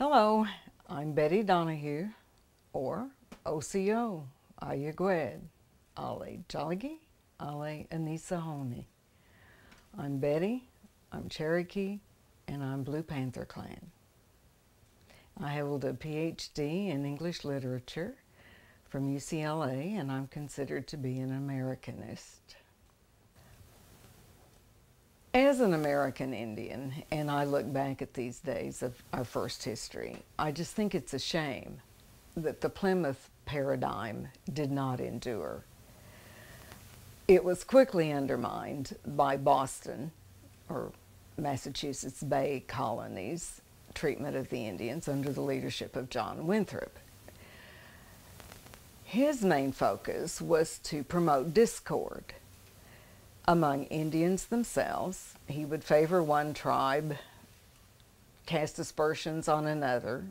Hello, I'm Betty Donohue, or OCO, Ayagwed, Ale Jalagi, Ale Anisahoni. I'm Betty, I'm Cherokee, and I'm Blue Panther Clan. I held a PhD in English literature from UCLA, and I'm considered to be an Americanist. As an American Indian, and I look back at these days of our first history, I just think it's a shame that the Plymouth Paradigm did not endure. It was quickly undermined by Boston, or Massachusetts Bay Colony's treatment of the Indians under the leadership of John Winthrop. His main focus was to promote discord among Indians themselves. He would favor one tribe, cast aspersions on another.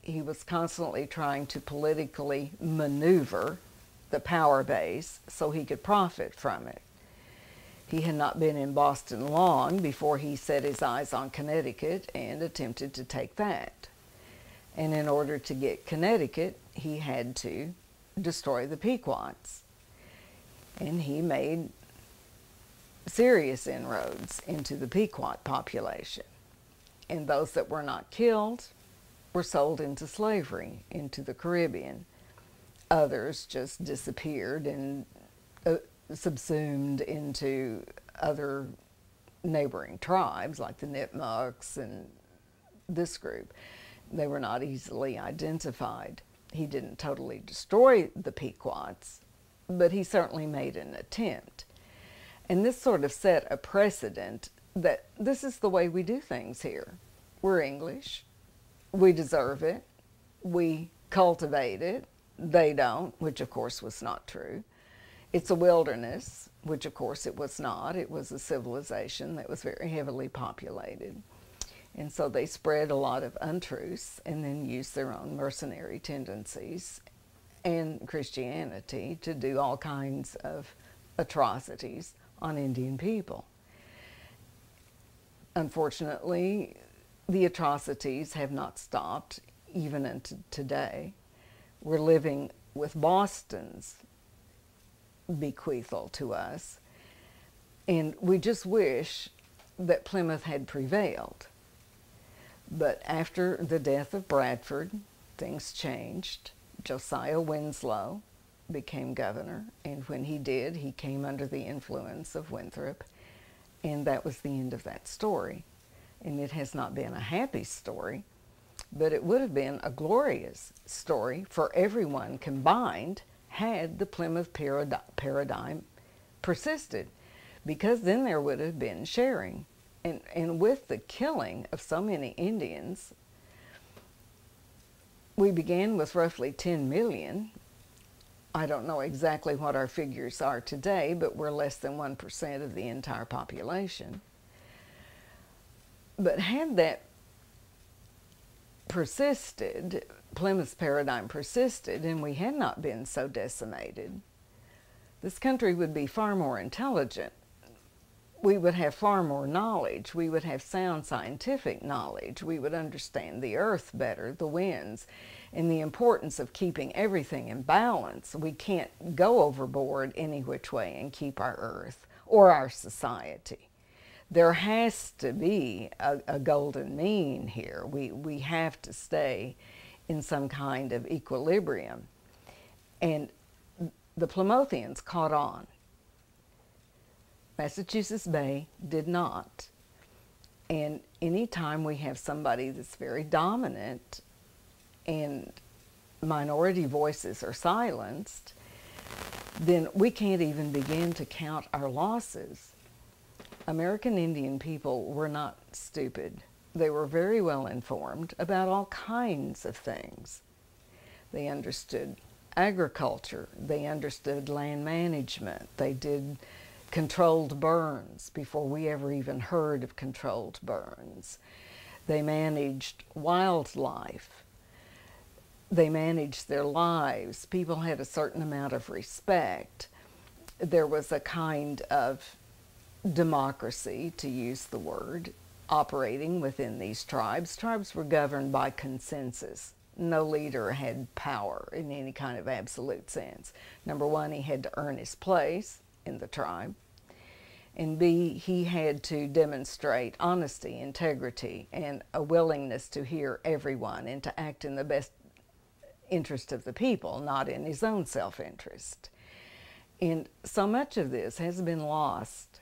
He was constantly trying to politically maneuver the power base so he could profit from it. He had not been in Boston long before he set his eyes on Connecticut and attempted to take that. And in order to get Connecticut, he had to destroy the Pequots. And he made serious inroads into the Pequot population. And those that were not killed were sold into slavery into the Caribbean. Others just disappeared and subsumed into other neighboring tribes like the Nipmucks and this group. They were not easily identified. He didn't totally destroy the Pequots, but he certainly made an attempt. And this sort of set a precedent that this is the way we do things here. We're English. We deserve it. We cultivate it. They don't, which of course was not true. It's a wilderness, which of course it was not. It was a civilization that was very heavily populated. And so they spread a lot of untruths and then used their own mercenary tendencies and Christianity to do all kinds of atrocities on Indian people. Unfortunately, the atrocities have not stopped even into today. We're living with Boston's bequeathal to us, and we just wish that Plymouth had prevailed. But after the death of Bradford, things changed. Josiah Winslow became governor, and when he did, he came under the influence of Winthrop, and that was the end of that story. And it has not been a happy story, but it would have been a glorious story for everyone combined had the Plymouth Paradigm persisted, because then there would have been sharing. And with the killing of so many Indians, we began with roughly 10 million. I don't know exactly what our figures are today, but we're less than 1% of the entire population. But had that persisted, Plymouth's paradigm persisted, and we had not been so decimated, this country would be far more intelligent. We would have far more knowledge. We would have sound scientific knowledge. We would understand the earth better, the winds, and the importance of keeping everything in balance. We can't go overboard any which way and keep our earth or our society. There has to be a golden mean here. We have to stay in some kind of equilibrium. And the Plymothians caught on. Massachusetts Bay did not. And anytime we have somebody that's very dominant and minority voices are silenced, then we can't even begin to count our losses. American Indian people were not stupid. They were very well informed about all kinds of things. They understood agriculture. They understood land management. They did controlled burns before we ever even heard of controlled burns. They managed wildlife. They managed their lives. People had a certain amount of respect. There was a kind of democracy, to use the word, operating within these tribes. Tribes were governed by consensus. No leader had power in any kind of absolute sense. Number one, he had to earn his place in the tribe. And B, he had to demonstrate honesty, integrity, and a willingness to hear everyone and to act in the best interest of the people, not in his own self-interest. And so much of this has been lost.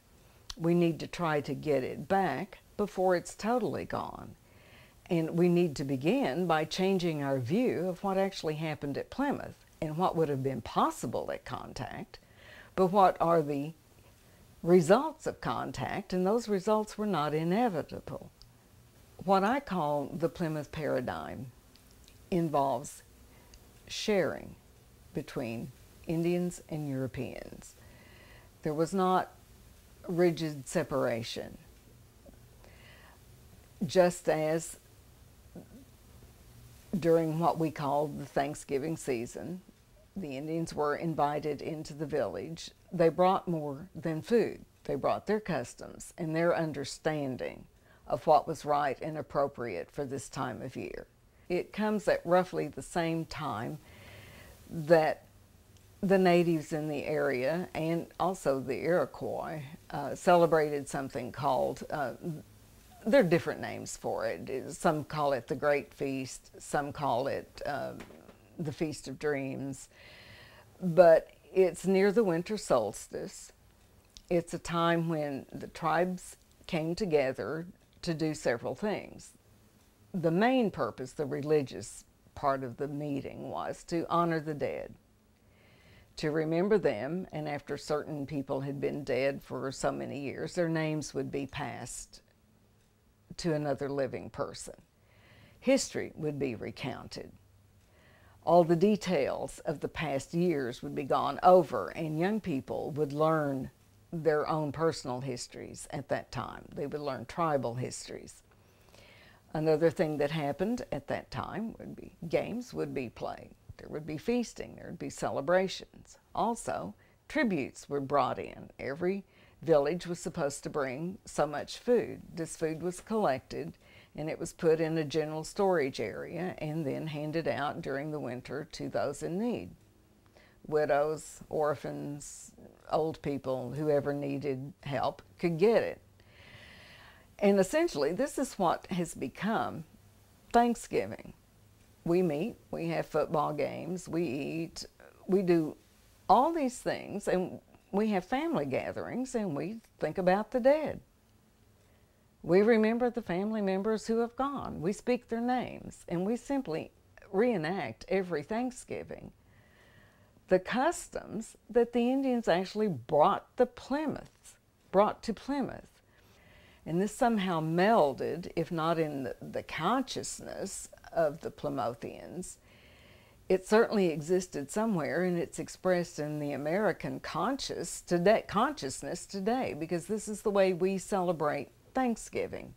We need to try to get it back before it's totally gone. And we need to begin by changing our view of what actually happened at Plymouth and what would have been possible at contact, but what are the results of contact, and those results were not inevitable. What I call the Plymouth Paradigm involves sharing between Indians and Europeans. There was not rigid separation. Just as during what we called the Thanksgiving season, the Indians were invited into the village. They brought more than food. They brought their customs and their understanding of what was right and appropriate for this time of year. It comes at roughly the same time that the natives in the area and also the Iroquois celebrated something called, there are different names for it. Some call it the Great Feast, some call it the Feast of Dreams, but it's near the winter solstice. It's a time when the tribes came together to do several things. The main purpose, the religious part of the meeting, was to honor the dead, to remember them, and after certain people had been dead for so many years, their names would be passed to another living person. History would be recounted. All the details of the past years would be gone over, and young people would learn their own personal histories at that time. They would learn tribal histories. Another thing that happened at that time would be games would be played. There would be feasting, there would be celebrations. Also, tributes were brought in. Every village was supposed to bring so much food. This food was collected and it was put in a general storage area and then handed out during the winter to those in need. Widows, orphans, old people, whoever needed help could get it. And essentially, this is what has become Thanksgiving. We meet, we have football games, we eat, we do all these things, and we have family gatherings, and we think about the dead. We remember the family members who have gone. We speak their names, and we simply reenact every Thanksgiving the customs that the Indians actually brought to Plymouth. And this somehow melded, if not in the consciousness of the Plymothians, it certainly existed somewhere, and it's expressed in the American consciousness today, because this is the way we celebrate Thanksgiving.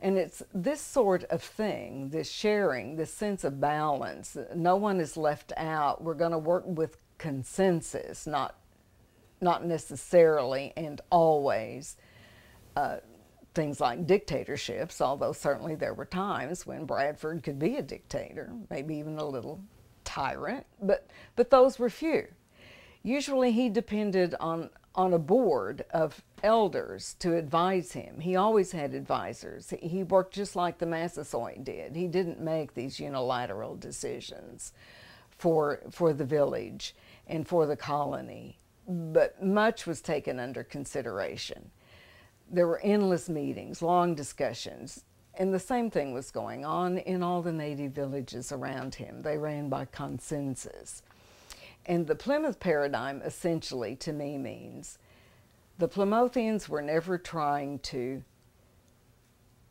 And it's this sort of thing, this sharing, this sense of balance. No one is left out. We're going to work with consensus, not necessarily and always things like dictatorships, although certainly there were times when Bradford could be a dictator, maybe even a little tyrant, but those were few. Usually he depended on a board of elders to advise him. He always had advisors. He worked just like the Massasoit did. He didn't make these unilateral decisions for the village and for the colony, but much was taken under consideration. There were endless meetings, long discussions, and the same thing was going on in all the native villages around him. They ran by consensus. And the Plymouth Paradigm essentially, to me, means the Plymothians were never trying to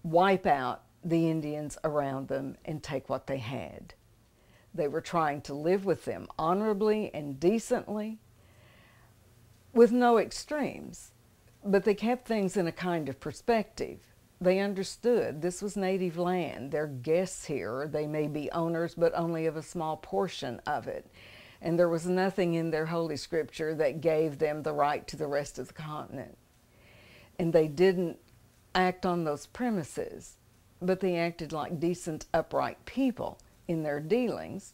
wipe out the Indians around them and take what they had. They were trying to live with them honorably and decently, with no extremes. But they kept things in a kind of perspective. They understood this was native land. They're guests here. They may be owners, but only of a small portion of it. And there was nothing in their Holy Scripture that gave them the right to the rest of the continent. And they didn't act on those premises, but they acted like decent, upright people in their dealings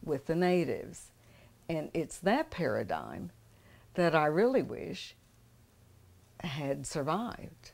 with the natives. And it's that paradigm that I really wish had survived.